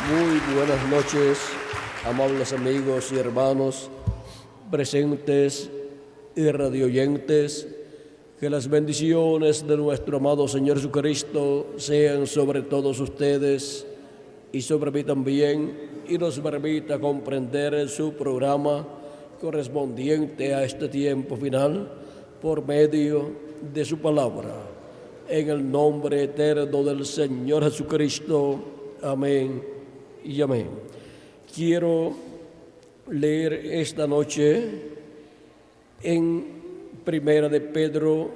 Muy buenas noches, amables amigos y hermanos presentes y radioyentes. Que las bendiciones de nuestro amado Señor Jesucristo sean sobre todos ustedes y sobre mí también, y nos permita comprender su programa correspondiente a este tiempo final por medio de su palabra. En el nombre eterno del Señor Jesucristo. Amén y amén. Quiero leer esta noche en Primera de Pedro,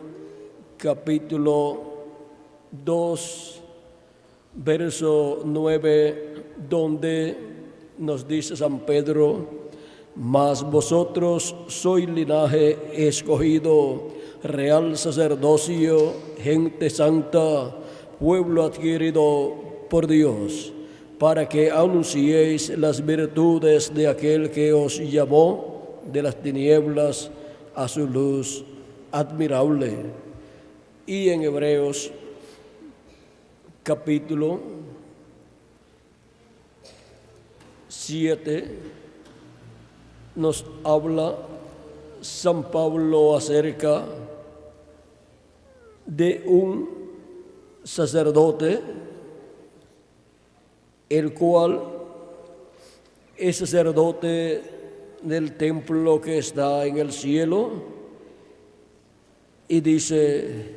capítulo 2, verso 9, donde nos dice San Pedro: mas vosotros sois linaje escogido, real sacerdocio, gente santa, pueblo adquirido por Dios, para que anunciéis las virtudes de aquel que os llamó de las tinieblas a su luz admirable. Y en Hebreos capítulo 7 nos habla San Pablo acerca de un sacerdote, el cual es sacerdote del templo que está en el cielo, y dice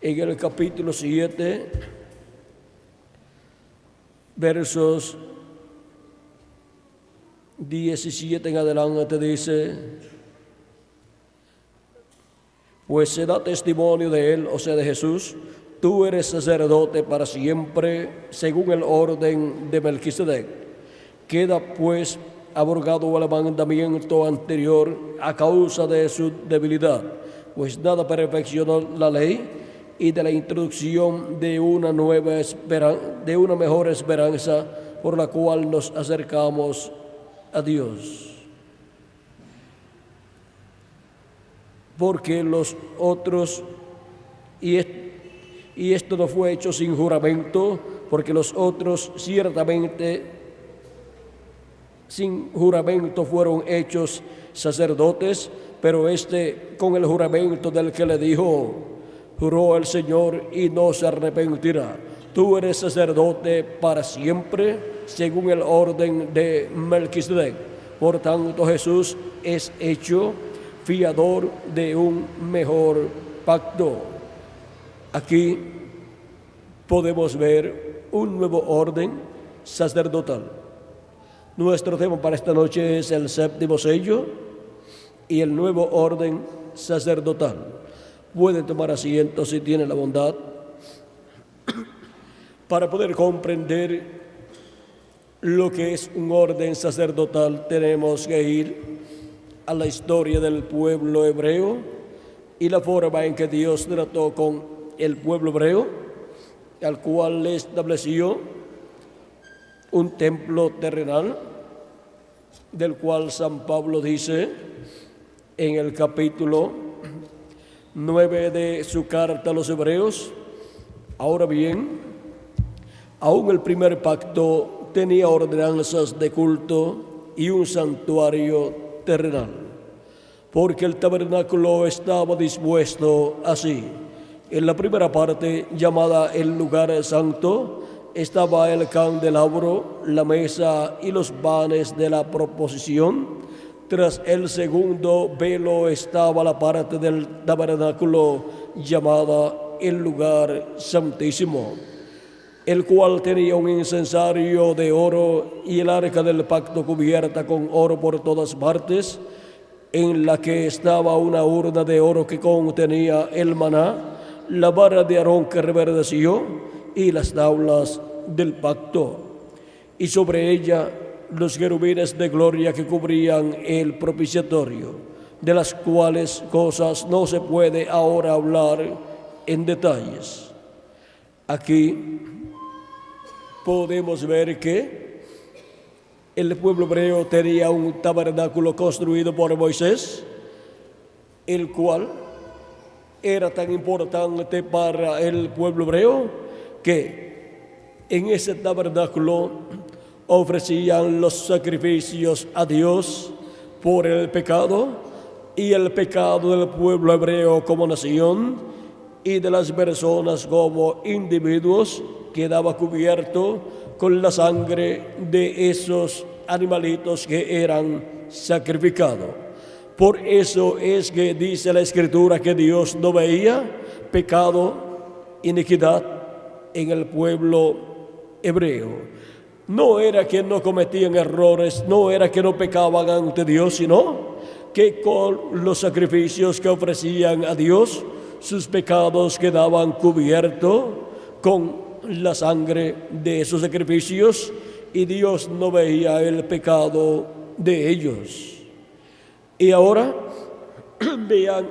en el capítulo 7, versos 17 en adelante, dice: pues se da testimonio de él, o sea, de Jesús: tú eres sacerdote para siempre, según el orden de Melquisedec. Queda pues abrogado el mandamiento anterior a causa de su debilidad, pues nada perfeccionó la ley, y de la introducción de una mejor esperanza, por la cual nos acercamos a Dios. Porque los otros, y esto no fue hecho sin juramento, porque los otros ciertamente sin juramento fueron hechos sacerdotes, pero este con el juramento del que le dijo: juró el Señor y no se arrepentirá. Tú eres sacerdote para siempre, según el orden de Melquisedec. Por tanto, Jesús es hecho fiador de un mejor pacto. Aquí podemos ver un nuevo orden sacerdotal. Nuestro tema para esta noche es el séptimo sello y el nuevo orden sacerdotal. Pueden tomar asiento si tienen la bondad. Para poder comprender lo que es un orden sacerdotal, tenemos que ir a la historia del pueblo hebreo y la forma en que Dios trató con el pueblo hebreo, al cual le estableció un templo terrenal, del cual San Pablo dice en el capítulo 9 de su carta a los hebreos: ahora bien, aún el primer pacto tenía ordenanzas de culto y un santuario terrenal, porque el tabernáculo estaba dispuesto así: en la primera parte, llamada el lugar santo, estaba el candelabro, la mesa y los panes de la proposición. Tras el segundo velo estaba la parte del tabernáculo llamada el lugar santísimo, el cual tenía un incensario de oro y el arca del pacto cubierta con oro por todas partes, en la que estaba una urna de oro que contenía el maná, la vara de Aarón que reverdeció y las tablas del pacto, y sobre ella los querubines de gloria que cubrían el propiciatorio, de las cuales cosas no se puede ahora hablar en detalles. Aquí podemos ver que el pueblo hebreo tenía un tabernáculo construido por Moisés, el cual era tan importante para el pueblo hebreo que En ese tabernáculo ofrecían los sacrificios a Dios por el pecado y el pecado del pueblo hebreo como nación y de las personas como individuos quedaba cubierto con la sangre de esos animalitos que eran sacrificados. Por eso es que dice la Escritura que Dios no veía pecado, iniquidad en el pueblo hebreo. No era que no cometían errores, no era que no pecaban ante Dios, sino que con los sacrificios que ofrecían a Dios, sus pecados quedaban cubiertos con la sangre de esos sacrificios y Dios no veía el pecado de ellos. Y ahora vean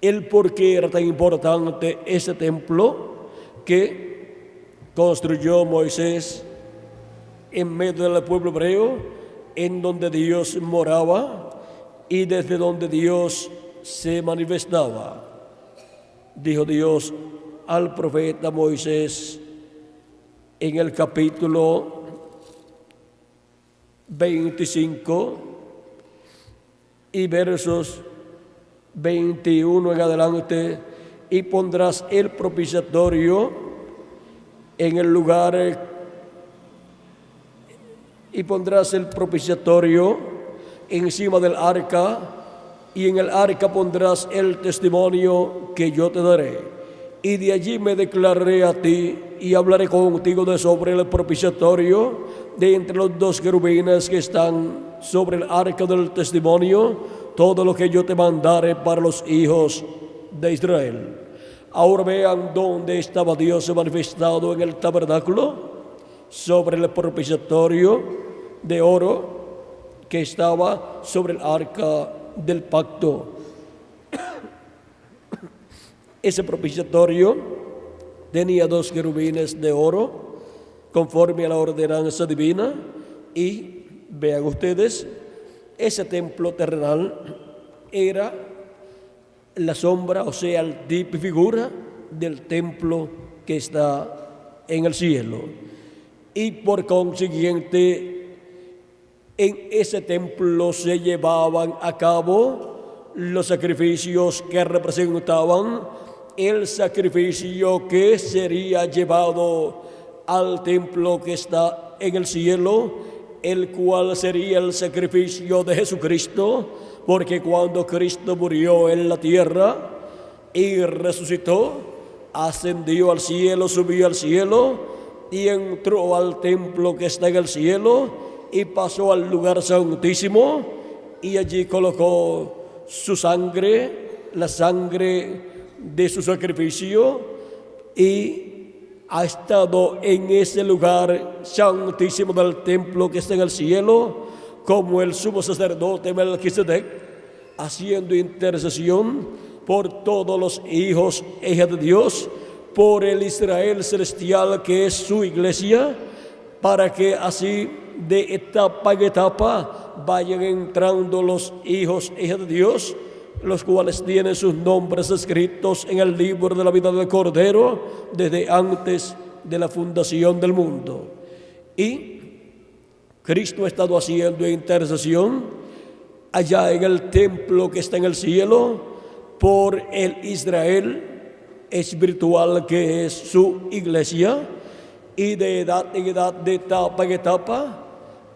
el por qué era tan importante ese templo que construyó Moisés en medio del pueblo hebreo, en donde Dios moraba y desde donde Dios se manifestaba. Dijo Dios al profeta Moisés en el capítulo 25 y versos 21 en adelante: y pondrás el propiciatorio en el lugar, y pondrás el propiciatorio encima del arca, y en el arca pondrás el testimonio que yo te daré. Y de allí me declararé a ti y hablaré contigo de sobre el propiciatorio, de entre los dos querubines que están sobre el arca del testimonio, todo lo que yo te mandare para los hijos de Israel. Ahora vean dónde estaba Dios manifestado en el tabernáculo, sobre el propiciatorio de oro que estaba sobre el arca del pacto. Ese propiciatorio tenía 2 querubines de oro conforme a la ordenanza divina, y vean ustedes, ese templo terrenal era la sombra, o sea, el tipo y figura del templo que está en el cielo. Y por consiguiente, en ese templo se llevaban a cabo los sacrificios que representaban el sacrificio que sería llevado al templo que está en el cielo, el cual sería el sacrificio de Jesucristo, porque cuando Cristo murió en la tierra y resucitó, ascendió al cielo, subió al cielo y entró al templo que está en el cielo y pasó al lugar santísimo, y allí colocó su sangre, la sangre de su sacrificio, y ha estado en ese lugar santísimo del templo que está en el cielo como el sumo sacerdote Melquisedec, haciendo intercesión por todos los hijos e hijas de Dios, por el Israel celestial que es su iglesia, para que así de etapa en etapa vayan entrando los hijos e hijas de Dios, los cuales tienen sus nombres escritos en el libro de la vida del Cordero desde antes de la fundación del mundo. Y Cristo ha estado haciendo intercesión allá en el templo que está en el cielo por el Israel espiritual que es su iglesia, y de edad en edad, de etapa en etapa,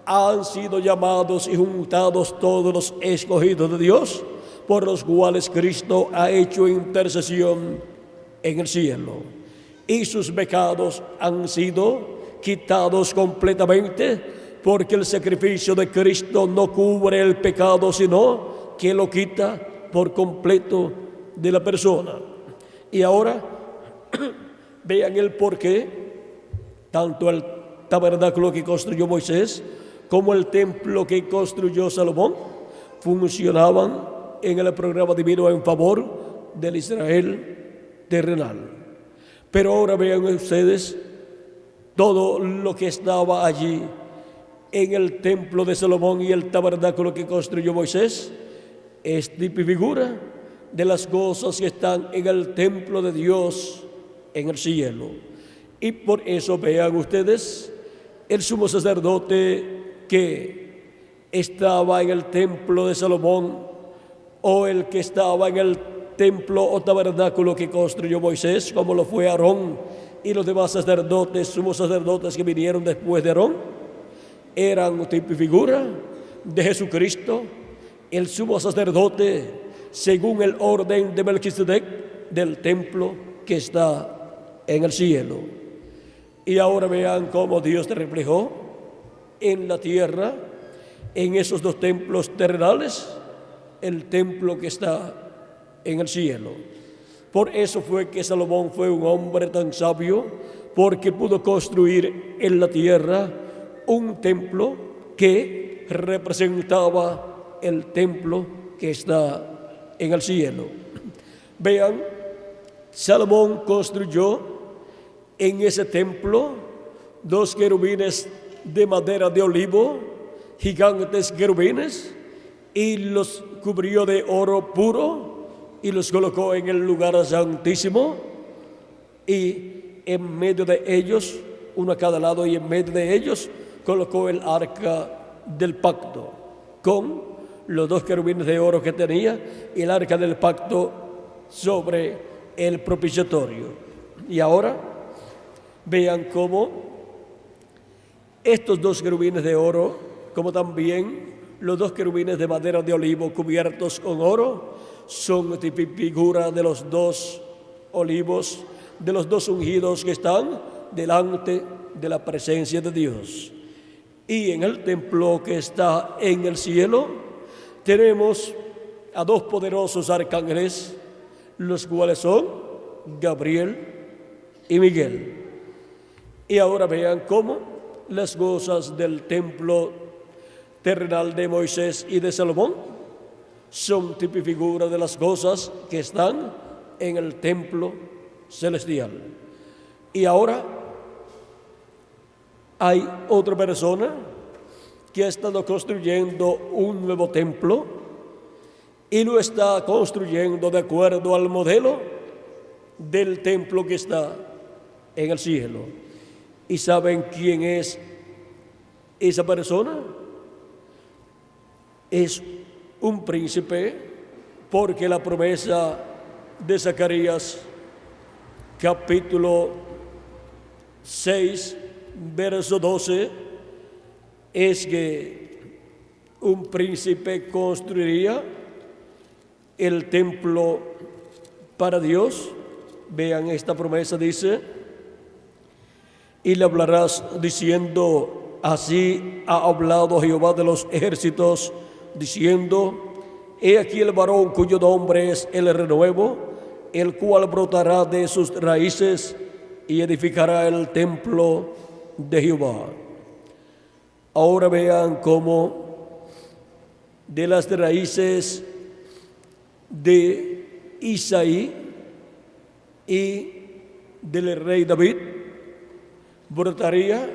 han sido llamados y juntados todos los escogidos de Dios, por los cuales Cristo ha hecho intercesión en el cielo. Y sus pecados han sido quitados completamente, porque el sacrificio de Cristo no cubre el pecado, sino que lo quita por completo de la persona. Y ahora vean el porqué tanto el tabernáculo que construyó Moisés como el templo que construyó Salomón funcionaban en el programa divino en favor del Israel terrenal. Pero ahora vean ustedes todo lo que estaba allí en el templo de Salomón y el tabernáculo que construyó Moisés. Es tipo y figura de las cosas que están en el templo de Dios en el cielo. Y por eso vean ustedes, el sumo sacerdote que estaba en el templo de Salomón, o el que estaba en el templo o tabernáculo que construyó Moisés, como lo fue Aarón y los demás sacerdotes, sumos sacerdotes que vinieron después de Aarón, eran tipo y figura de Jesucristo, el sumo sacerdote, según el orden de Melquisedec, del templo que está en el cielo. Y ahora vean cómo Dios te reflejó en la tierra, en esos dos templos terrenales, el templo que está en el cielo. Por eso fue que Salomón fue un hombre tan sabio, porque pudo construir en la tierra un templo que representaba el templo que está en el cielo. Vean, Salomón construyó en ese templo 2 querubines de madera de olivo, gigantes querubines, y los cubrió de oro puro y los colocó en el lugar santísimo, y en medio de ellos, uno a cada lado, y en medio de ellos colocó el arca del pacto con los 2 querubines de oro que tenía y el arca del pacto sobre el propiciatorio. Y ahora vean cómo estos 2 querubines de oro, como también los 2 querubines de madera de olivo cubiertos con oro, son figura de los 2 olivos, de los 2 ungidos que están delante de la presencia de Dios. Y en el templo que está en el cielo tenemos a 2 poderosos arcángeles, los cuales son Gabriel y Miguel. Y ahora vean cómo las cosas del templo terrenal de Moisés y de Salomón son tipo y figura de las cosas que están en el templo celestial. Y ahora hay otra persona que ha estado construyendo un nuevo templo y lo está construyendo de acuerdo al modelo del templo que está en el cielo. ¿Y saben quién es esa persona? Es un príncipe, porque la promesa de Zacarías capítulo 6 verso 12 es que un príncipe construiría el templo para Dios. Vean, esta promesa dice: y le hablarás diciendo, así ha hablado Jehová de los ejércitos, diciendo, he aquí el varón cuyo nombre es el renuevo, el cual brotará de sus raíces y edificará el templo de Jehová. Ahora vean cómo de las raíces de Isaí y del rey David brotaría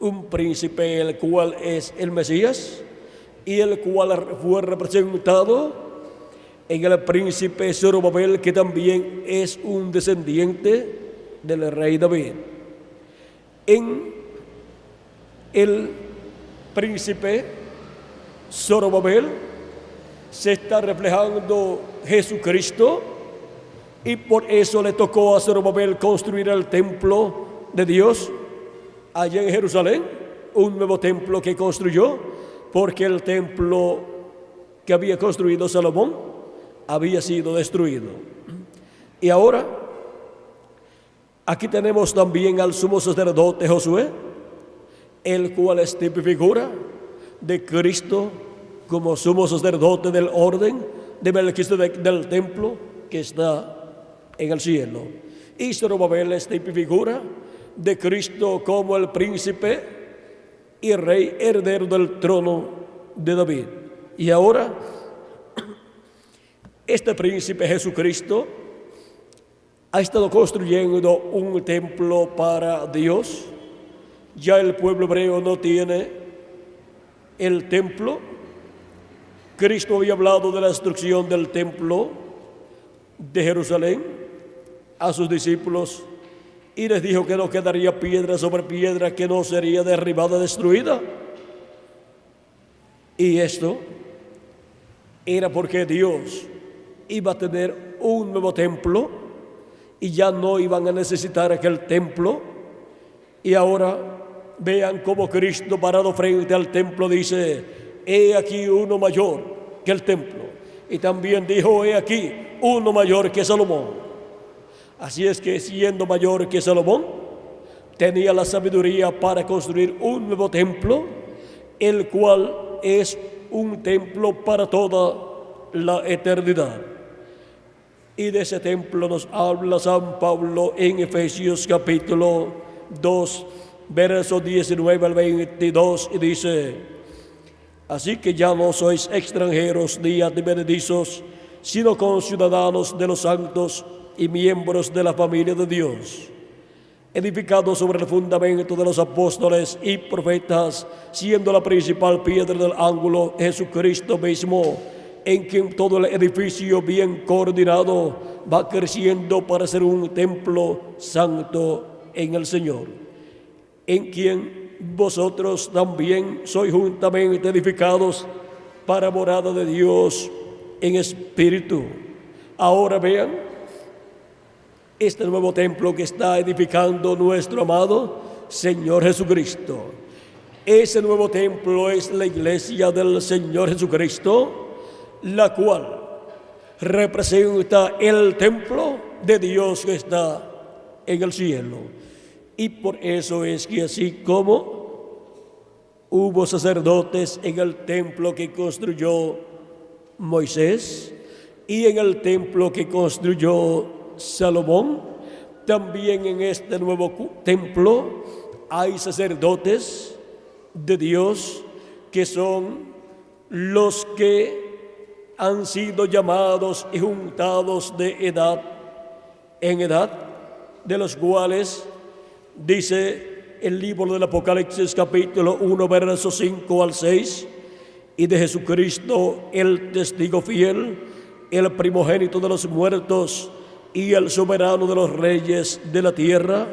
un príncipe, el cual es el Mesías, y el cual fue representado en el príncipe Zorobabel, que también es un descendiente del rey David. En el príncipe Zorobabel se está reflejando Jesucristo, y por eso le tocó a Zorobabel construir el templo de Dios allá en Jerusalén, un nuevo templo que construyó, porque el templo que había construido Salomón había sido destruido. Y ahora aquí tenemos también al sumo sacerdote Josué, el cual es tipo y figura de Cristo como sumo sacerdote del orden de Melquisedec, del templo que está en el cielo. Y Zorobabel es tipo y figura de Cristo como el príncipe y rey heredero del trono de David. Y ahora este príncipe Jesucristo ha estado construyendo un templo para Dios. Ya el pueblo hebreo no tiene el templo. Cristo había hablado de la destrucción del templo de Jerusalén a sus discípulos, y les dijo que no quedaría piedra sobre piedra que no sería derribada, destruida. Y esto era porque Dios iba a tener un nuevo templo y ya no iban a necesitar aquel templo. Y ahora vean cómo Cristo, parado frente al templo, dice: he aquí uno mayor que el templo. Y también dijo: he aquí uno mayor que Salomón. Así es que, siendo mayor que Salomón, tenía la sabiduría para construir un nuevo templo, el cual es un templo para toda la eternidad. Y de ese templo nos habla San Pablo en Efesios capítulo 2, versos 19 al 22, y dice: así que ya no sois extranjeros ni advenedizos, sino conciudadanos de los santos y miembros de la familia de Dios, edificados sobre el fundamento de los apóstoles y profetas, siendo la principal piedra del ángulo Jesucristo mismo, en quien todo el edificio bien coordinado va creciendo para ser un templo santo en el Señor, en quien vosotros también sois juntamente edificados para morada de Dios en espíritu. Ahora vean este nuevo templo que está edificando nuestro amado Señor Jesucristo. Ese nuevo templo es la iglesia del Señor Jesucristo, la cual representa el templo de Dios que está en el cielo. Y por eso es que, así como hubo sacerdotes en el templo que construyó Moisés y en el templo que construyó Salomón, también en este nuevo templo hay sacerdotes de Dios que son los que han sido llamados y juntados de edad en edad, de los cuales dice el libro del Apocalipsis capítulo 1, versos 5 al 6, y de Jesucristo, el testigo fiel, el primogénito de los muertos y el soberano de los reyes de la tierra,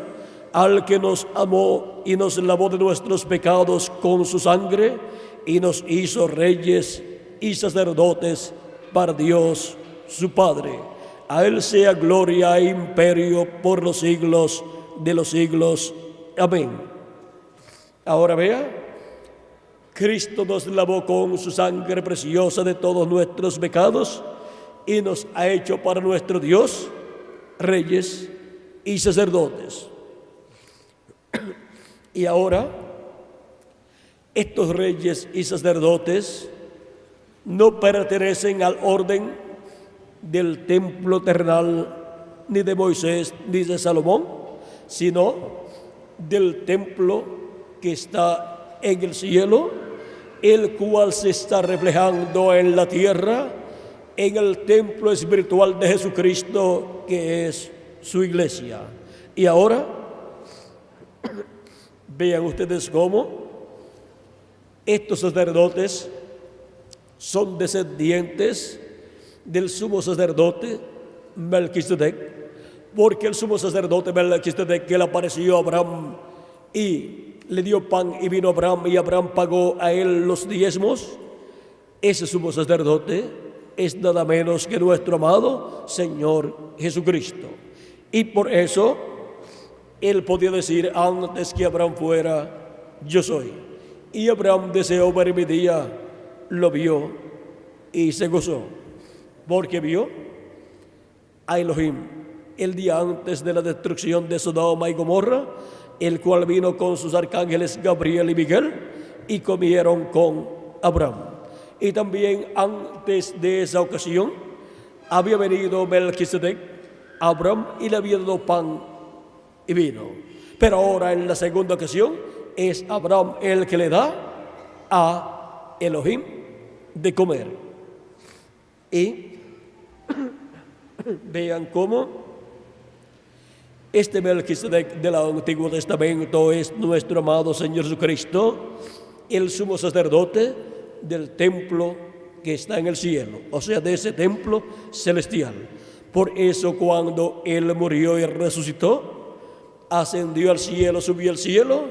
al que nos amó y nos lavó de nuestros pecados con su sangre y nos hizo reyes y sacerdotes para Dios su Padre. A Él sea gloria e imperio por los siglos de los siglos. Amén. Ahora vea, Cristo nos lavó con su sangre preciosa de todos nuestros pecados y nos ha hecho para nuestro Dios reyes y sacerdotes. Y ahora, estos reyes y sacerdotes no pertenecen al orden del templo terrenal, ni de Moisés, ni de Salomón, sino del templo que está en el cielo, el cual se está reflejando en la tierra, en el templo espiritual de Jesucristo, que es su iglesia. Y ahora, vean ustedes cómo estos sacerdotes son descendientes del sumo sacerdote Melquisedec, porque el sumo sacerdote Melquisedec, que le apareció a Abraham y le dio pan y vino a Abraham, y Abraham pagó a él los diezmos, ese sumo sacerdote es nada menos que nuestro amado Señor Jesucristo. Y por eso él podía decir antes que Abraham fuera: yo soy. Y Abraham deseó ver mi día, lo vio y se gozó, porque vio a Elohim el día antes de la destrucción de Sodoma y Gomorra, el cual vino con sus arcángeles Gabriel y Miguel y comieron con Abraham. Y también antes de esa ocasión había venido Melquisedec a Abraham y le había dado pan y vino. Pero ahora, en la segunda ocasión, es Abraham el que le da a Elohim de comer. Y vean cómo este Melquisedec del Antiguo Testamento es nuestro amado Señor Jesucristo, el sumo sacerdote del templo que está en el cielo, o sea, de ese templo celestial. Por eso, cuando Él murió y resucitó, ascendió al cielo, subió al cielo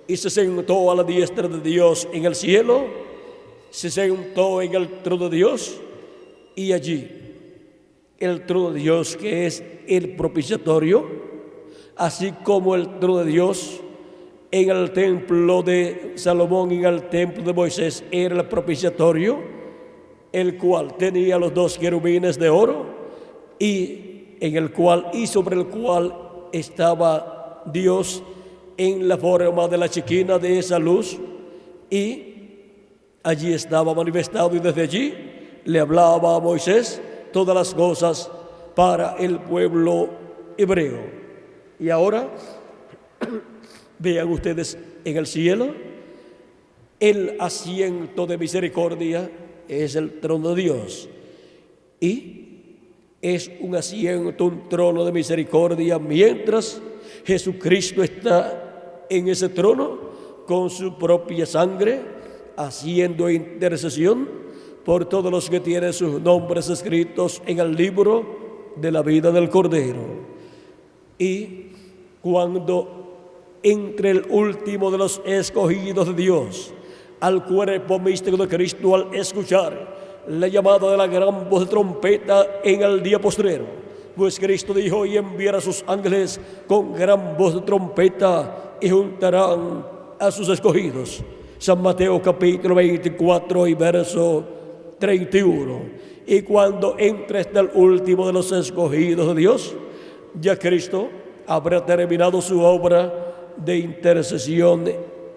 y se sentó a la diestra de Dios en el cielo, se sentó en el trono de Dios, y allí el trono de Dios, que es el propiciatorio, así como el trono de Dios en el templo de Salomón y en el templo de Moisés era el propiciatorio, el cual tenía los dos querubines de oro y sobre el cual estaba Dios en la forma de la chequina de esa luz, y allí estaba manifestado, y desde allí le hablaba a Moisés todas las cosas para el pueblo hebreo. Y ahora vean ustedes en el cielo, el asiento de misericordia es el trono de Dios, y es un asiento, un trono de misericordia, mientras Jesucristo está en ese trono con su propia sangre, haciendo intercesión por todos los que tienen sus nombres escritos en el libro de la vida del Cordero. Y cuando entre el último de los escogidos de Dios al cuerpo místico de Cristo, al escuchar la llamada de la gran voz de trompeta en el día postrero, pues Cristo dijo: y enviará a sus ángeles con gran voz de trompeta y juntarán a sus escogidos. San Mateo capítulo 24 y verso 31. Y cuando entre hasta el último de los escogidos de Dios, ya Cristo habrá terminado su obra de intercesión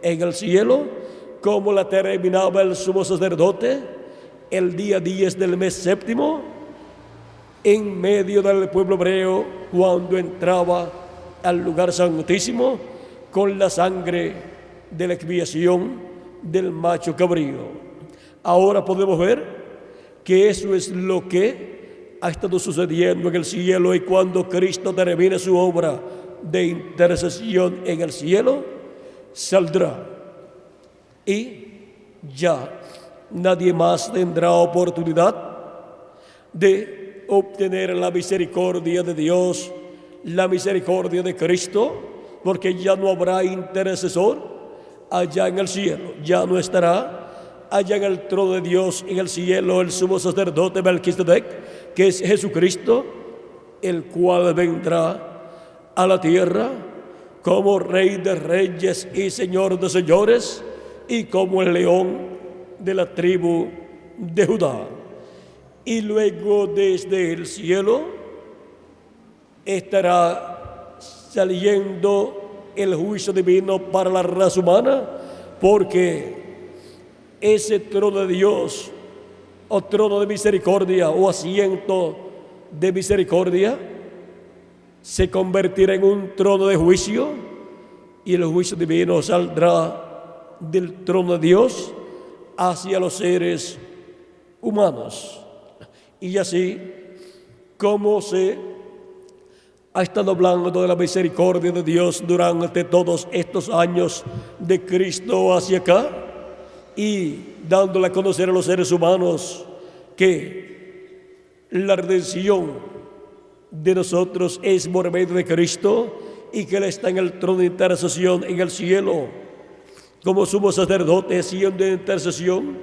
en el cielo, como la terminaba el sumo sacerdote el día 10 del mes séptimo, en medio del pueblo hebreo, cuando entraba al lugar santísimo con la sangre de la expiación del macho cabrío. Ahora podemos ver que eso es lo que ha estado sucediendo en el cielo, y cuando Cristo termine su obra de intercesión en el cielo, saldrá, y ya nadie más tendrá oportunidad de obtener la misericordia de Dios, la misericordia de Cristo, porque ya no habrá intercesor allá en el cielo. Ya no estará allá en el trono de Dios en el cielo el sumo sacerdote Melquisedec, que es Jesucristo, el cual vendrá a la tierra como Rey de reyes y Señor de señores, y como el león de la tribu de Judá. Y luego desde el cielo estará saliendo el juicio divino para la raza humana, porque ese trono de Dios, o trono de misericordia, o asiento de misericordia, se convertirá en un trono de juicio, y el juicio divino saldrá del trono de Dios hacia los seres humanos. Y así como se ha estado hablando de la misericordia de Dios durante todos estos años de Cristo hacia acá, y dándole a conocer a los seres humanos que la redención de nosotros es por medio de Cristo, y que Él está en el trono de intercesión en el cielo como sumo sacerdote, haciendo intercesión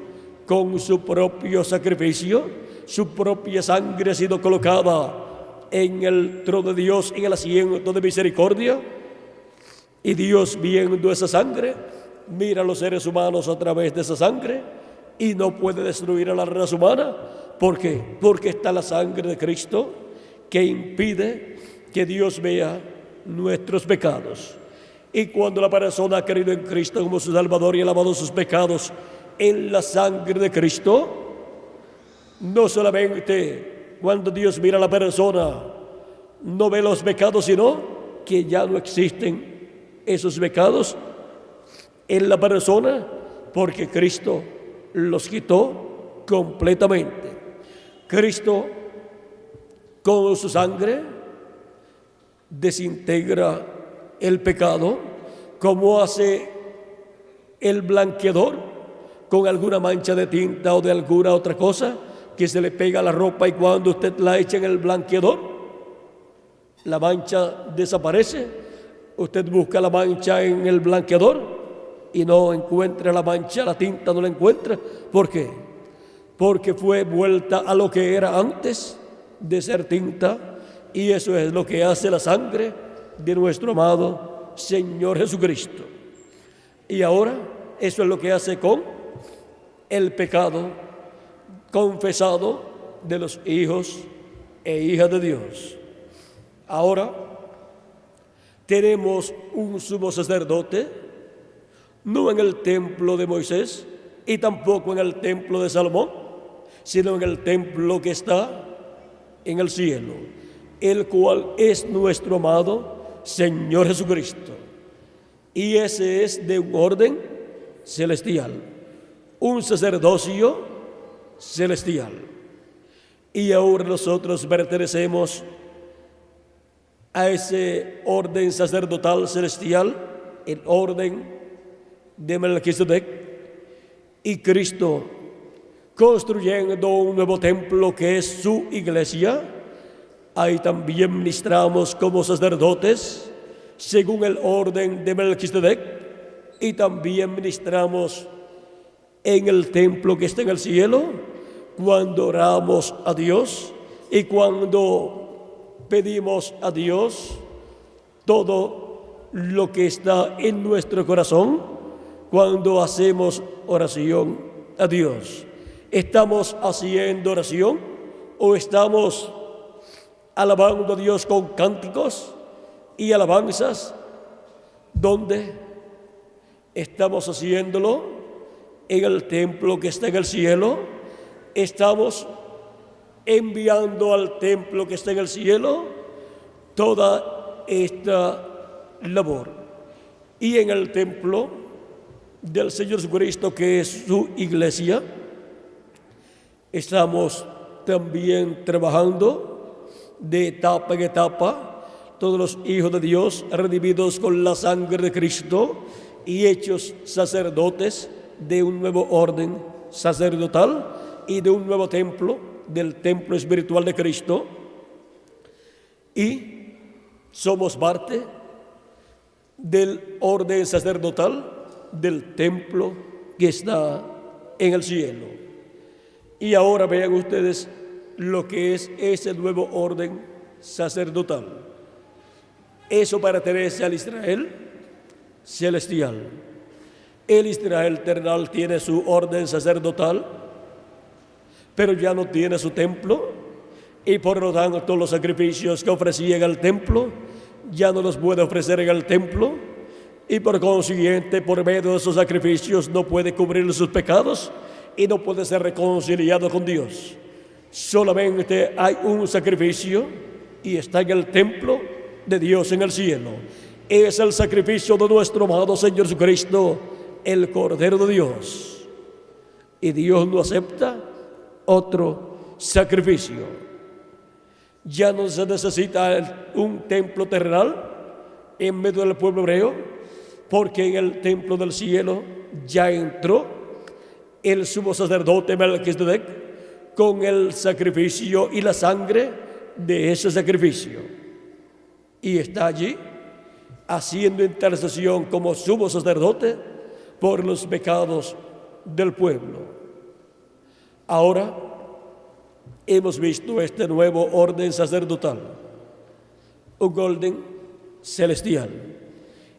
con su propio sacrificio. Su propia sangre ha sido colocada en el trono de Dios, en el asiento de misericordia, y Dios, viendo esa sangre, mira a los seres humanos a través de esa sangre, y no puede destruir a la raza humana. ¿Por qué? Porque está la sangre de Cristo, que impide que Dios vea nuestros pecados. Y cuando la persona ha creído en Cristo como su Salvador y ha lavado sus pecados en la sangre de Cristo, no solamente cuando Dios mira a la persona no ve los pecados, sino que ya no existen esos pecados en la persona, porque Cristo los quitó completamente. Cristo, con su sangre, desintegra el pecado, como hace el blanqueador con alguna mancha de tinta o de alguna otra cosa que se le pega a la ropa, y cuando usted la echa en el blanqueador, la mancha desaparece. Usted busca la mancha en el blanqueador y no encuentra la mancha, la tinta no la encuentra. ¿Por qué? Porque fue vuelta a lo que era antes de ser tinta, y eso es lo que hace la sangre de nuestro amado Señor Jesucristo. Y ahora eso es lo que hace con el pecado confesado de los hijos e hijas de Dios. Ahora tenemos un sumo sacerdote, no en el templo de Moisés y tampoco en el templo de Salomón, sino en el templo que está en el cielo, el cual es nuestro amado Señor Jesucristo. Y ese es de un orden celestial, un sacerdocio celestial. Y ahora nosotros pertenecemos a ese orden sacerdotal celestial, el orden de Melquisedec, y Cristo, construyendo un nuevo templo que es su iglesia, ahí también ministramos como sacerdotes según el orden de Melquisedec, y también ministramos en el templo que está en el cielo cuando oramos a Dios y cuando pedimos a Dios todo lo que está en nuestro corazón. Cuando hacemos oración a Dios, ¿estamos haciendo oración o estamos alabando a Dios con cánticos y alabanzas? ¿Dónde estamos haciéndolo? En el templo que está en el cielo. Estamos enviando al templo que está en el cielo toda esta labor. Y en el templo del Señor Jesucristo, que es su iglesia, estamos también trabajando de etapa en etapa, todos los hijos de Dios redimidos con la sangre de Cristo y hechos sacerdotes de un nuevo orden sacerdotal y de un nuevo templo, del templo espiritual de Cristo. Y somos parte del orden sacerdotal del templo que está en el cielo. Y ahora vean ustedes lo que es ese nuevo orden sacerdotal. Eso pertenece al Israel celestial. El Israel terrenal tiene su orden sacerdotal, pero ya no tiene su templo, y por lo tanto los sacrificios que ofrecía en el templo ya no los puede ofrecer en el templo, y por consiguiente, por medio de esos sacrificios no puede cubrir sus pecados y no puede ser reconciliado con Dios. Solamente hay un sacrificio y está en el templo de Dios en el cielo. Es el sacrificio de nuestro amado Señor Jesucristo, el Cordero de Dios. Y Dios no acepta otro sacrificio. Ya no se necesita un templo terrenal en medio del pueblo hebreo, porque en el templo del cielo ya entró el sumo sacerdote Melquisedec con el sacrificio y la sangre de ese sacrificio, y está allí haciendo intercesión como sumo sacerdote por los pecados del pueblo. Ahora hemos visto este nuevo orden sacerdotal, un orden celestial,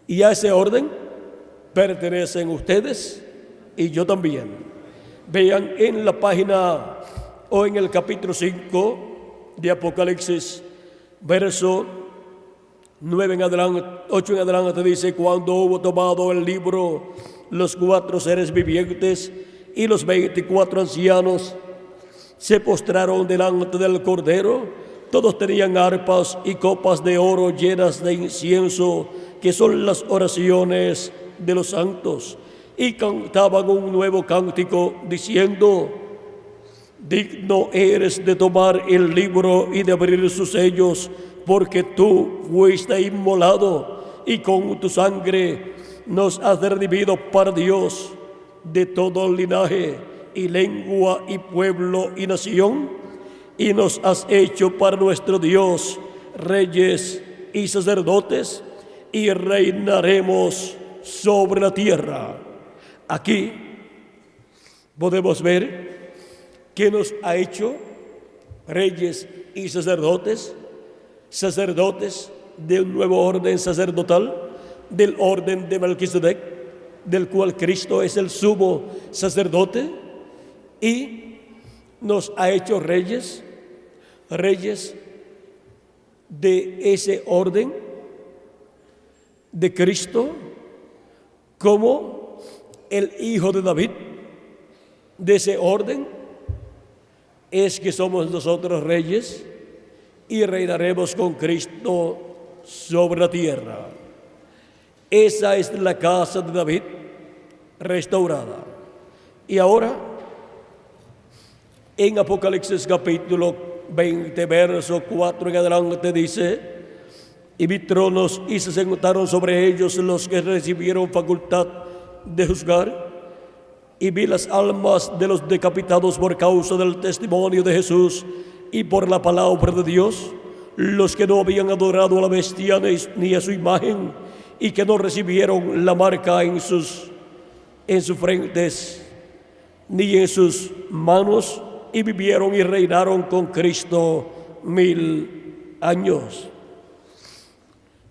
y a ese orden pertenecen ustedes y yo también. Vean en la página o en el capítulo 5 de Apocalipsis, verso 9 en adelante, 8 en adelante, dice: cuando hubo tomado el libro, los 4 seres vivientes y los 24 ancianos se postraron delante del Cordero. Todos tenían arpas y copas de oro llenas de incienso, que son las oraciones de los santos, y cantaban un nuevo cántico diciendo: digno eres de tomar el libro y de abrir sus sellos, porque tú fuiste inmolado y con tu sangre nos has redimido para Dios de todo linaje y lengua y pueblo y nación, y nos has hecho para nuestro Dios reyes y sacerdotes, y reinaremos sobre la tierra. Aquí podemos ver que nos ha hecho reyes y sacerdotes, sacerdotes de un nuevo orden sacerdotal, del orden de Melquisedec, del cual Cristo es el sumo sacerdote, y nos ha hecho reyes de ese orden de Cristo, como el hijo de David. De ese orden es que somos nosotros reyes y reinaremos con Cristo sobre la tierra. Esa es la casa de David restaurada. Y ahora, en Apocalipsis capítulo 20, verso 4 en adelante dice: y vi tronos y se sentaron sobre ellos los que recibieron facultad de juzgar, y vi las almas de los decapitados por causa del testimonio de Jesús y por la palabra de Dios, los que no habían adorado a la bestia ni a su imagen, y que no recibieron la marca en sus frentes ni en sus manos, y vivieron y reinaron con Cristo 1000 años.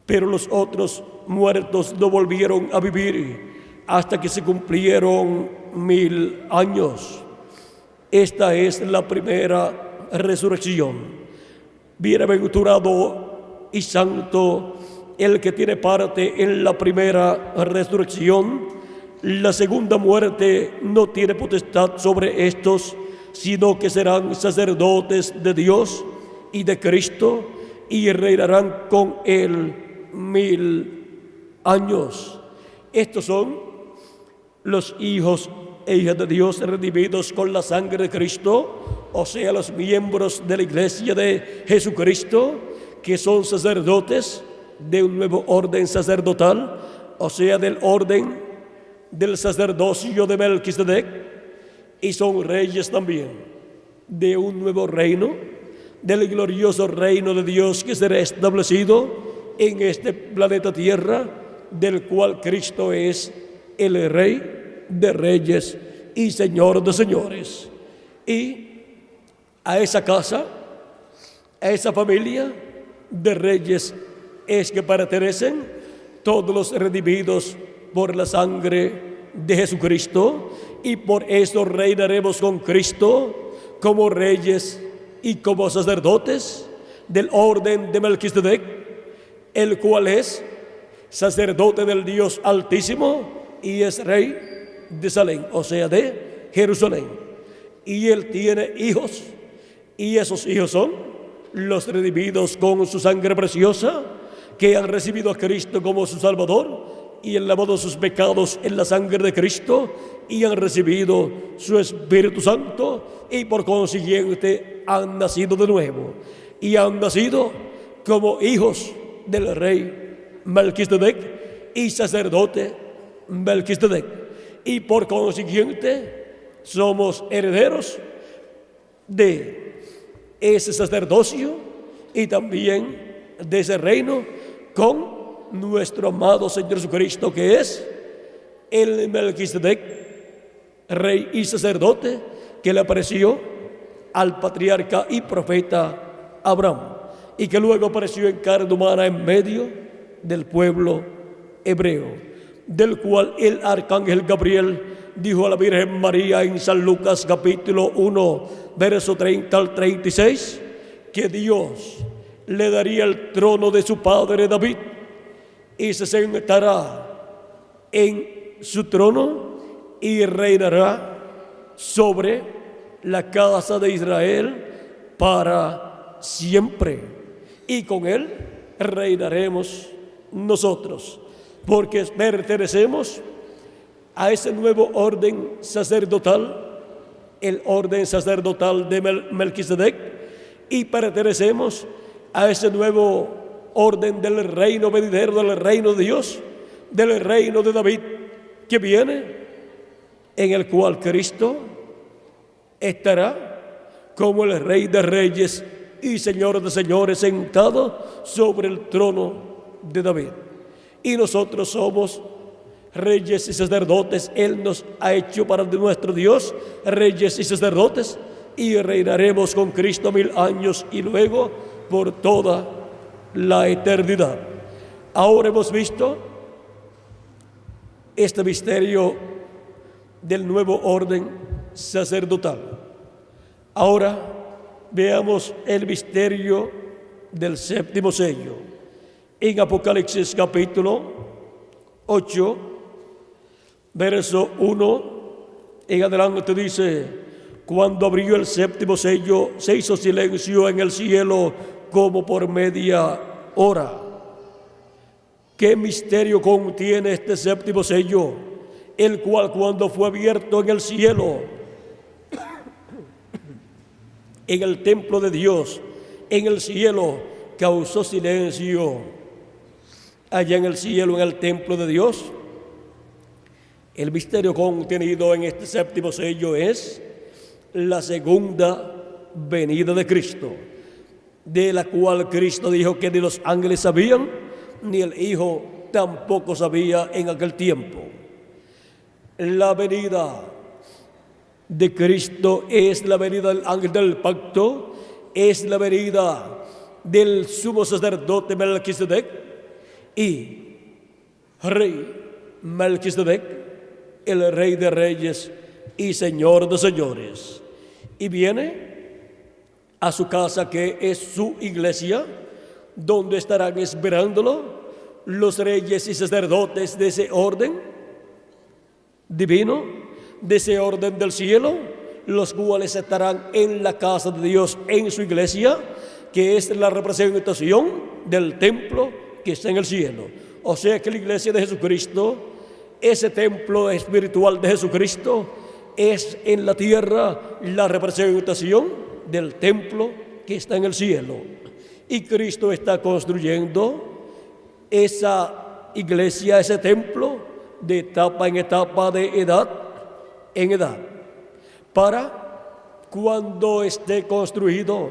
Pero los otros muertos no volvieron a vivir hasta que se cumplieron 1000 años. Esta es la primera resurrección. Bienaventurado y santo el que tiene parte en la primera resurrección. La segunda muerte no tiene potestad sobre estos, sino que serán sacerdotes de Dios y de Cristo, y reinarán con él 1000 años. Estos son los hijos e hijas de Dios redimidos con la sangre de Cristo, o sea, los miembros de la iglesia de Jesucristo, que son sacerdotes de un nuevo orden sacerdotal, o sea, del orden del sacerdocio de Melquisedec, y son reyes también de un nuevo reino, del glorioso reino de Dios que será establecido en este planeta Tierra, del cual Cristo es el Rey de reyes y Señor de señores. Y a esa casa, a esa familia de reyes es que pertenecen todos los redimidos por la sangre de Jesucristo, y por eso reinaremos con Cristo como reyes y como sacerdotes del orden de Melquisedec, el cual es sacerdote del Dios Altísimo y es rey de Salem, o sea, de Jerusalén. Y él tiene hijos, y esos hijos son los redimidos con su sangre preciosa, que han recibido a Cristo como su Salvador y han lavado sus pecados en la sangre de Cristo, y han recibido su Espíritu Santo, y por consiguiente han nacido de nuevo y han nacido como hijos del rey Melquisedec y sacerdote Melquisedec, y por consiguiente somos herederos de ese sacerdocio y también de ese reino con nuestro amado Señor Jesucristo, que es el Melquisedec, rey y sacerdote, que le apareció al patriarca y profeta Abraham, y que luego apareció en carne humana en medio del pueblo hebreo, del cual el arcángel Gabriel dijo a la Virgen María en San Lucas capítulo 1, verso 30 al 36, que Dios le daría el trono de su padre David, y se sentará en su trono y reinará sobre la casa de Israel para siempre, y con él reinaremos nosotros, porque pertenecemos a ese nuevo orden sacerdotal, el orden sacerdotal de Melquisedec, y pertenecemos a ese nuevo orden del reino venidero, del reino de Dios, del reino de David que viene, en el cual Cristo estará como el Rey de reyes y Señor de señores, sentado sobre el trono de David. y nosotros somos reyes y sacerdotes. Él nos ha hecho para nuestro Dios reyes y sacerdotes, y reinaremos con Cristo 1000 años y luego por toda la eternidad. Ahora hemos visto este misterio del nuevo orden sacerdotal. Ahora veamos el misterio del séptimo sello. En Apocalipsis capítulo 8, verso 1 en adelante dice: cuando abrió el séptimo sello, se hizo silencio en el cielo como por media hora. ¿Qué misterio contiene este séptimo sello? El cual, cuando fue abierto en el cielo, en el templo de Dios, en el cielo, causó silencio. Allá en el cielo, en el templo de Dios, el misterio contenido en este séptimo sello es la segunda venida de Cristo, de la cual Cristo dijo que ni los ángeles sabían, ni el Hijo tampoco sabía en aquel tiempo. La venida de Cristo es la venida del ángel del pacto, es la venida del sumo sacerdote Melquisedec y rey Melquisedec, el rey de reyes y señor de señores. Y viene a su casa, que es su iglesia, donde estarán esperándolo los reyes y sacerdotes de ese orden divino, de ese orden del cielo, los cuales estarán en la casa de Dios, en su iglesia, que es la representación del templo que está en el cielo. O sea que la iglesia de Jesucristo, ese templo espiritual de Jesucristo, es en la tierra la representación del templo que está en el cielo. Y Cristo está construyendo esa iglesia, ese templo, de etapa en etapa, de edad en edad, para cuando esté construido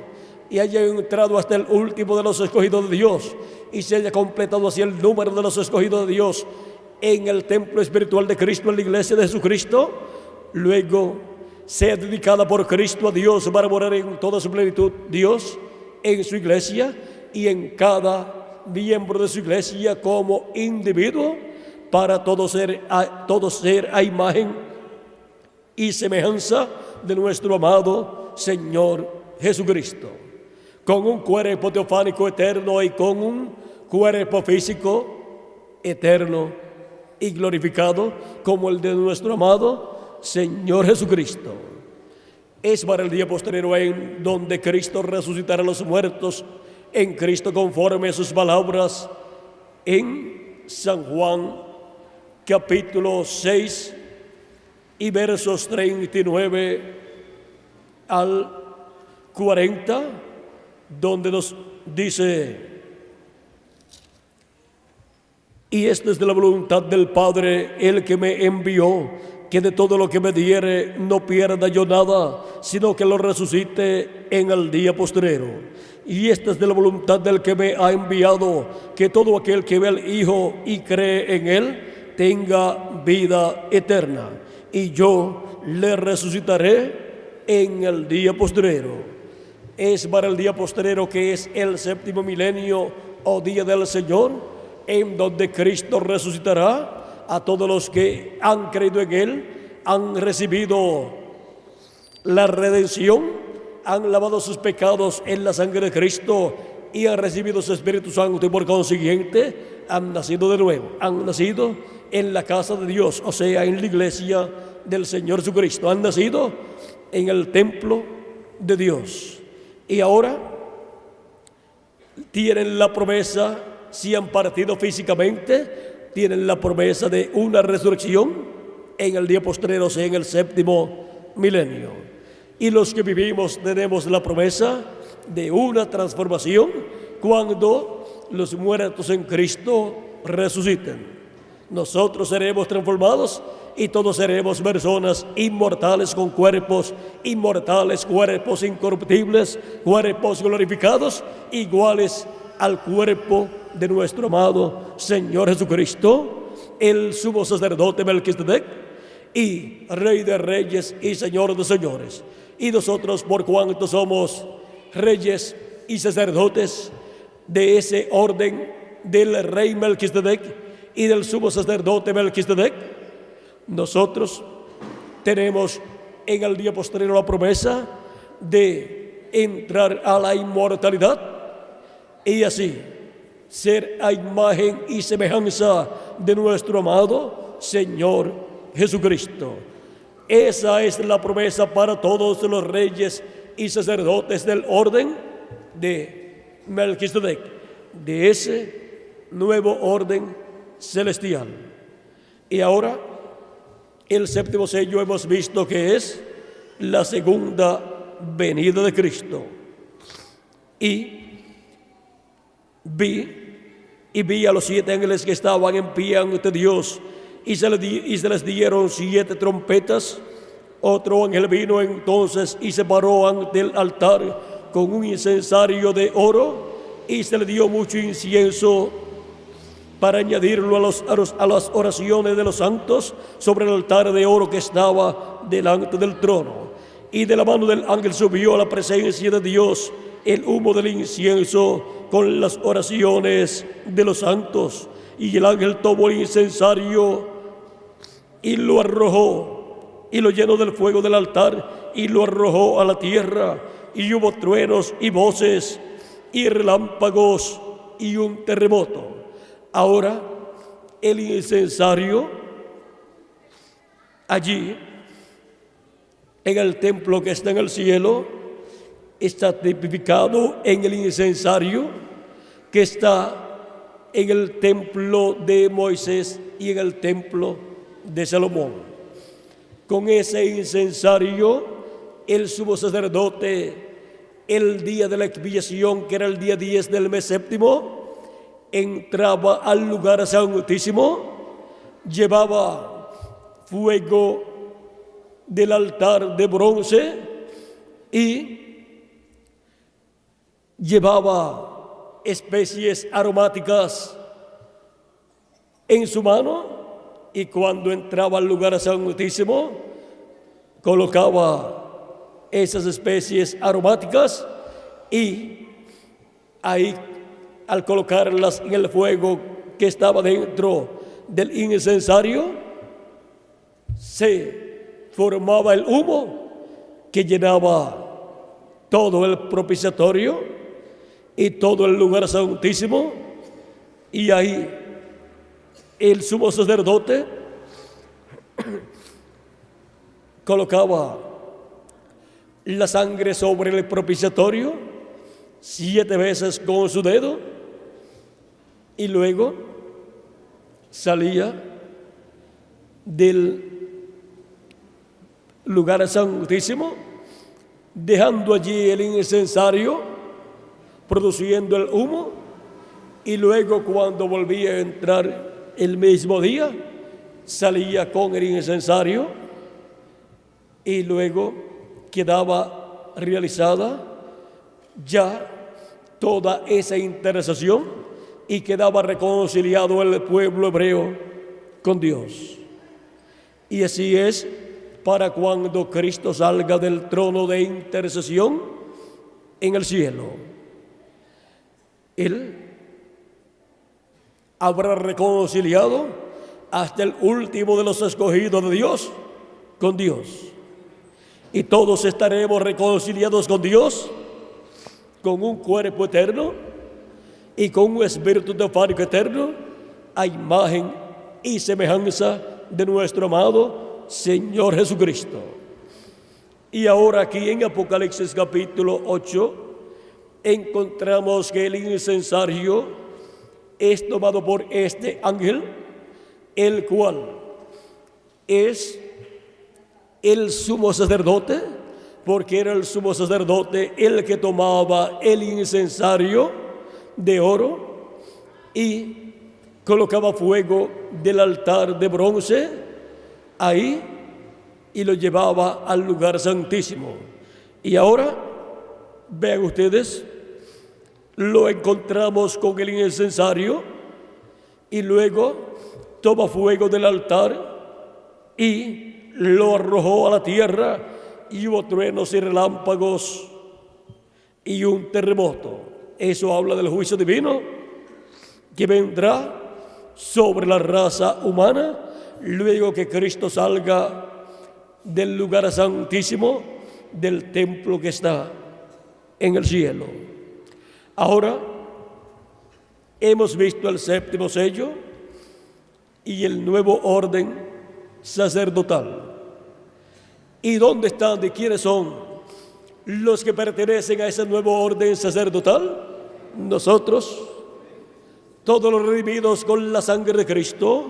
y haya entrado hasta el último de los escogidos de Dios y se haya completado así el número de los escogidos de Dios en el templo espiritual de Cristo, en la iglesia de Jesucristo, luego sea dedicada por Cristo a Dios para morar en toda su plenitud Dios en su iglesia y en cada miembro de su iglesia como individuo, para todo ser a imagen y semejanza de nuestro amado Señor Jesucristo, con un cuerpo teofánico eterno y con un cuerpo físico eterno y glorificado como el de nuestro amado Señor Jesucristo. Es para el día postrero en donde Cristo resucitará a los muertos en Cristo, conforme a sus palabras en San Juan capítulo 6 y versos 39 al 40, donde nos dice: y esta es de la voluntad del Padre, el que me envió, que de todo lo que me diere no pierda yo nada, sino que lo resucite en el día postrero. Y esta es de la voluntad del que me ha enviado, que todo aquel que ve al Hijo y cree en Él tenga vida eterna, y yo le resucitaré en el día postrero. Es para el día postrero, que es el séptimo milenio o día del Señor, en donde Cristo resucitará a todos los que han creído en Él, han recibido la redención, han lavado sus pecados en la sangre de Cristo y han recibido su Espíritu Santo, y por consiguiente han nacido de nuevo, han nacido en la casa de Dios, o sea, en la iglesia del Señor Jesucristo, han nacido en el templo de Dios. Y ahora tienen la promesa, si han partido físicamente, tienen la promesa de una resurrección en el día postrero, o sea, en el séptimo milenio. Y los que vivimos tenemos la promesa de una transformación cuando los muertos en Cristo resuciten. Nosotros seremos transformados y todos seremos personas inmortales, con cuerpos inmortales, cuerpos incorruptibles, cuerpos glorificados, iguales al cuerpo de nuestro amado Señor Jesucristo, el sumo sacerdote Melquisedec, y Rey de reyes y Señor de señores. Y nosotros, por cuanto somos reyes y sacerdotes de ese orden del Rey Melquisedec y del sumo sacerdote Melquisedec, nosotros tenemos en el día posterior la promesa de entrar a la inmortalidad y así ser a imagen y semejanza de nuestro amado Señor Jesucristo. Esa es la promesa para todos los reyes y sacerdotes del orden de Melquisedec, de ese nuevo orden celestial. Y ahora, el séptimo sello hemos visto que es la segunda venida de Cristo. Y vi a los 7 ángeles que estaban en pie ante Dios, y se les dieron 7 trompetas. Otro ángel vino entonces y se paró ante el altar con un incensario de oro, y se le dio mucho incienso para añadirlo a las oraciones de los santos sobre el altar de oro que estaba delante del trono. Y de la mano del ángel subió a la presencia de Dios el humo del incienso con las oraciones de los santos. Y el ángel tomó el incensario y lo arrojó, y lo llenó del fuego del altar, y lo arrojó a la tierra. Y hubo truenos y voces y relámpagos y un terremoto. Ahora el incensario allí en el templo que está en el cielo está tipificado en el incensario que está en el templo de Moisés y en el templo de Salomón. Con ese incensario, el sumo sacerdote, el día de la expiación, que era el día 10 del mes séptimo, entraba al lugar santísimo, llevaba fuego del altar de bronce y llevaba especies aromáticas en su mano, y cuando entraba al lugar santísimo colocaba esas especies aromáticas, y ahí, al colocarlas en el fuego que estaba dentro del incensario, se formaba el humo que llenaba todo el propiciatorio y todo el lugar santísimo. Y ahí el sumo sacerdote colocaba la sangre sobre el propiciatorio 7 veces con su dedo, y luego salía del lugar santísimo, dejando allí el incensario, produciendo el humo, y luego, cuando volvía a entrar el mismo día, salía con el incensario, y luego quedaba realizada ya toda esa intercesión, y quedaba reconciliado el pueblo hebreo con Dios. Y así es para cuando Cristo salga del trono de intercesión en el cielo. Él habrá reconciliado hasta el último de los escogidos de Dios con Dios. Y todos estaremos reconciliados con Dios, con un cuerpo eterno y con un espíritu teofánico eterno, a imagen y semejanza de nuestro amado Señor Jesucristo. Y ahora, aquí en Apocalipsis capítulo 8, encontramos que el incensario es tomado por este ángel, el cual es el sumo sacerdote, porque era el sumo sacerdote el que tomaba el incensario de oro y colocaba fuego del altar de bronce ahí y lo llevaba al lugar santísimo. Y ahora vean ustedes lo encontramos con el incensario y luego toma fuego del altar y lo arrojó a la tierra y hubo truenos y relámpagos y un terremoto. Eso habla del juicio divino que vendrá sobre la raza humana luego que Cristo salga del lugar santísimo, del templo que está en el cielo. Ahora hemos visto el séptimo sello y el nuevo orden sacerdotal. ¿Y dónde están y quiénes son los que pertenecen a ese nuevo orden sacerdotal? Nosotros, todos los redimidos con la sangre de Cristo,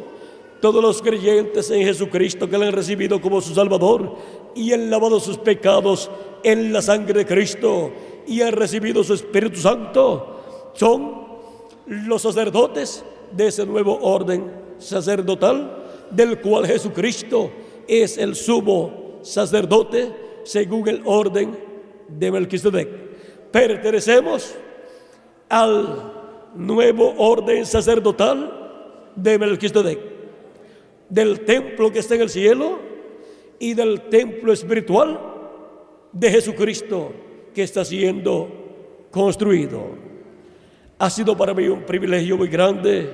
todos los creyentes en Jesucristo que le han recibido como su Salvador y han lavado sus pecados en la sangre de Cristo y han recibido su Espíritu Santo, son los sacerdotes de ese nuevo orden sacerdotal, del cual Jesucristo es el sumo sacerdote según el orden de Melquisedec. Pertenecemos al nuevo orden sacerdotal de Melquisedec, del templo que está en el cielo y del templo espiritual de Jesucristo que está siendo construido. Ha sido para mí un privilegio muy grande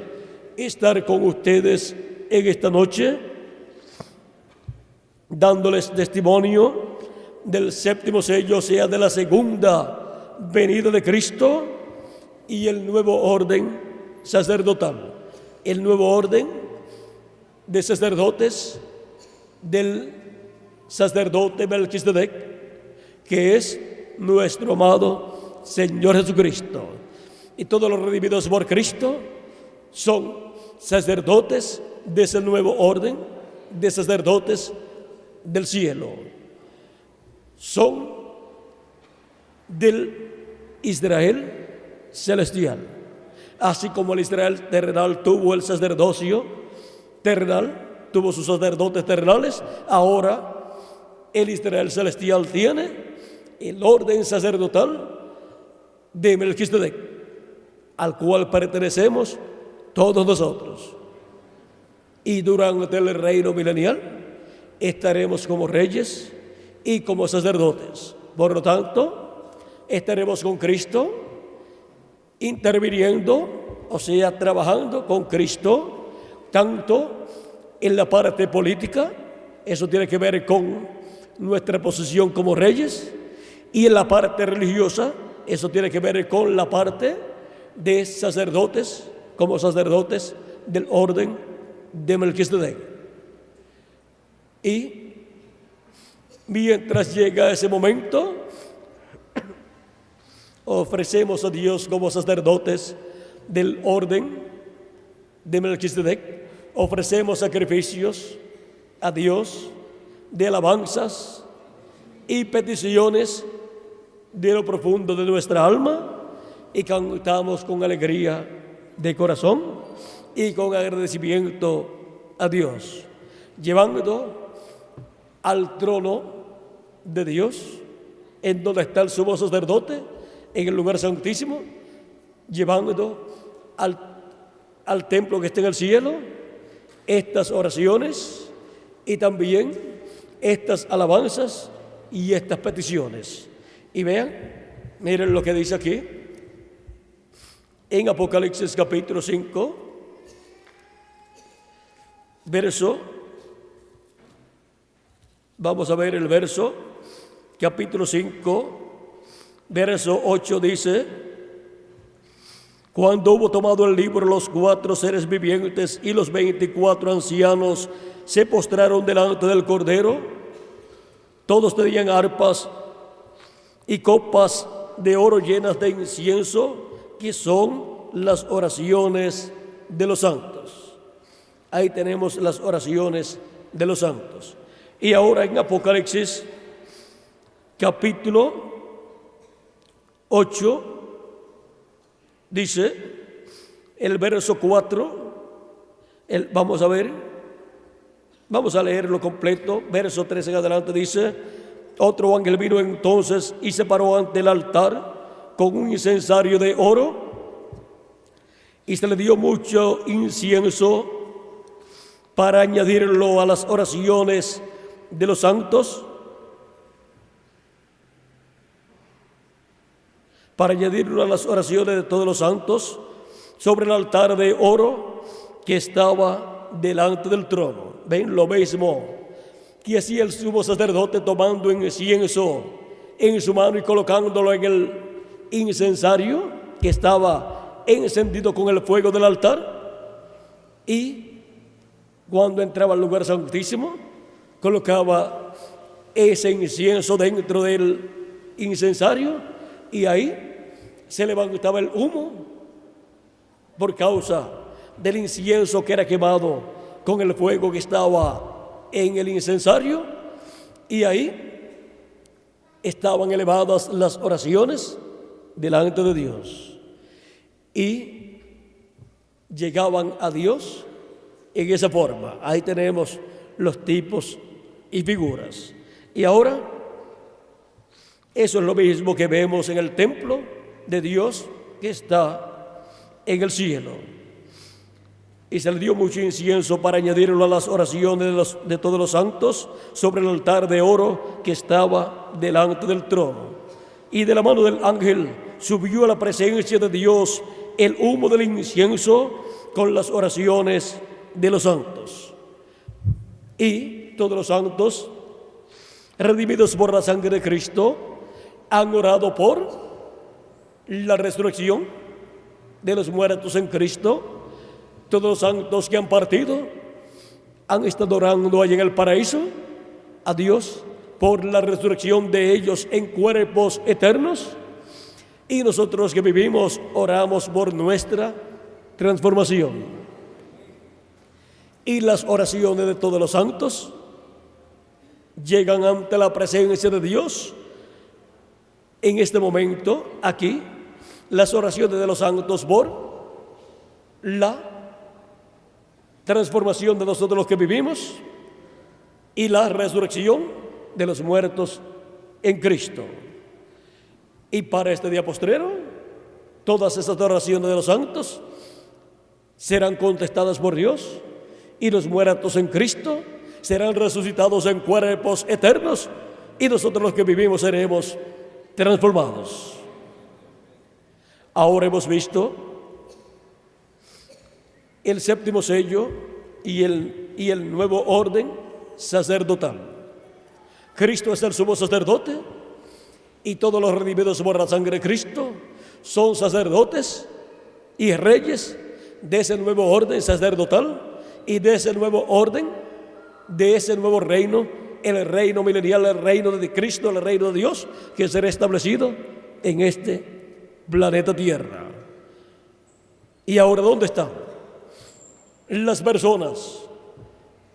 estar con ustedes en esta noche, dándoles testimonio del séptimo sello, o sea, de la segunda venida de Cristo y el nuevo orden sacerdotal, el nuevo orden de sacerdotes del sacerdote Melquisedec, que es nuestro amado Señor Jesucristo. Y todos los redimidos por Cristo son sacerdotes de ese nuevo orden, de sacerdotes del cielo. Son del Israel celestial. Así como el Israel terrenal tuvo el sacerdocio terrenal, tuvo sus sacerdotes terrenales, ahora el Israel celestial tiene el orden sacerdotal de Melquisedec, al cual pertenecemos todos nosotros. Y durante el reino milenial estaremos como reyes y como sacerdotes. Por lo tanto, estaremos con Cristo, interviniendo, o sea, trabajando con Cristo, tanto en la parte política, eso tiene que ver con nuestra posición como reyes, y en la parte religiosa, eso tiene que ver con la parte de sacerdotes, como sacerdotes del orden de Melquisedec. Y mientras llega ese momento, ofrecemos a Dios como sacerdotes del orden de Melquisedec, ofrecemos sacrificios a Dios de alabanzas y peticiones de lo profundo de nuestra alma, y cantamos con alegría de corazón y con agradecimiento a Dios, llevando al trono de Dios, en donde está el sumo sacerdote, en el lugar santísimo, llevando al templo que está en el cielo estas oraciones y también estas alabanzas y estas peticiones. Y vean, miren lo que dice aquí en Apocalipsis capítulo 5, vamos a ver el verso, capítulo 5, verso 8 dice: cuando hubo tomado el libro, los 4 seres vivientes y los 24 ancianos se postraron delante del Cordero. Todos tenían arpas y copas de oro llenas de incienso, que son las oraciones de los santos. Ahí tenemos las oraciones de los santos. Y ahora en Apocalipsis capítulo 8 dice el verso 4, vamos a leerlo completo, verso 13 en adelante dice: otro ángel vino entonces y se paró ante el altar con un incensario de oro, y se le dio mucho incienso para añadirlo a las oraciones de los santos, para añadirlo a las oraciones de todos los santos, sobre el altar de oro que estaba delante del trono. Ven lo mismo que hacía el sumo sacerdote, tomando incienso en su mano y colocándolo en el incensario que estaba encendido con el fuego del altar, y cuando entraba al lugar santísimo colocaba ese incienso dentro del incensario, y ahí se levantaba el humo por causa del incienso que era quemado con el fuego que estaba en el incensario, y ahí estaban elevadas las oraciones delante de Dios y llegaban a Dios en esa forma. Ahí tenemos los tipos y figuras. Y ahora eso es lo mismo que vemos en el templo de Dios que está en el cielo. Y se le dio mucho incienso para añadirlo a las oraciones de todos los santos sobre el altar de oro que estaba delante del trono. Y de la mano del ángel subió a la presencia de Dios el humo del incienso con las oraciones de los santos. Y todos los santos, redimidos por la sangre de Cristo, han orado por la resurrección de los muertos en Cristo. Todos los santos que han partido han estado orando allá en el paraíso a Dios por la resurrección de ellos en cuerpos eternos. Y nosotros que vivimos oramos por nuestra transformación. Y las oraciones de todos los santos llegan ante la presencia de Dios. En este momento, aquí, las oraciones de los santos por la transformación de nosotros los que vivimos y la resurrección de los muertos en Cristo. Y para este día postrero, todas esas oraciones de los santos serán contestadas por Dios, y los muertos en Cristo serán resucitados en cuerpos eternos, y nosotros los que vivimos seremos transformados. Ahora hemos visto el séptimo sello y el nuevo orden sacerdotal. Cristo es el sumo sacerdote, y todos los redimidos por la sangre de Cristo son sacerdotes y reyes de ese nuevo orden sacerdotal y de ese nuevo orden, de ese nuevo reino, el reino milenial, el reino de Cristo, el reino de Dios, que será establecido en este planeta Tierra. ¿Y ahora dónde están las personas,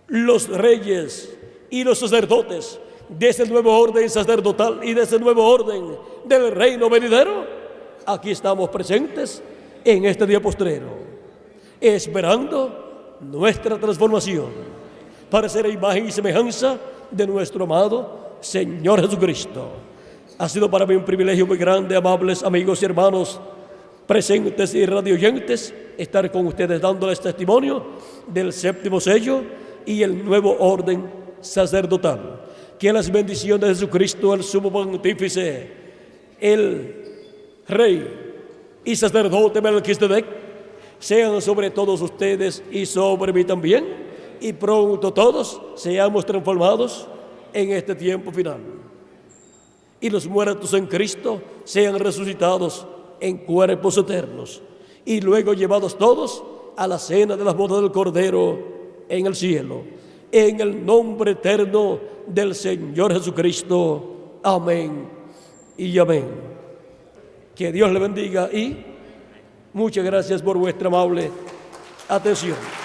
los reyes y los sacerdotes de ese nuevo orden sacerdotal y de ese nuevo orden del reino venidero? Aquí estamos presentes en este día postrero, esperando nuestra transformación para ser a imagen y semejanza de nuestro amado Señor Jesucristo. Ha sido para mí un privilegio muy grande, amables amigos y hermanos presentes y radioyentes, estar con ustedes dándoles testimonio del séptimo sello y el nuevo orden sacerdotal. Que las bendiciones de Jesucristo, el sumo pontífice, el rey y sacerdote Melquisedec, sean sobre todos ustedes y sobre mí también, y pronto todos seamos transformados en este tiempo final. Y los muertos en Cristo sean resucitados en cuerpos eternos, y luego llevados todos a la cena de las bodas del Cordero en el cielo. En el nombre eterno del Señor Jesucristo. Amén y amén. Que Dios le bendiga y muchas gracias por vuestra amable atención.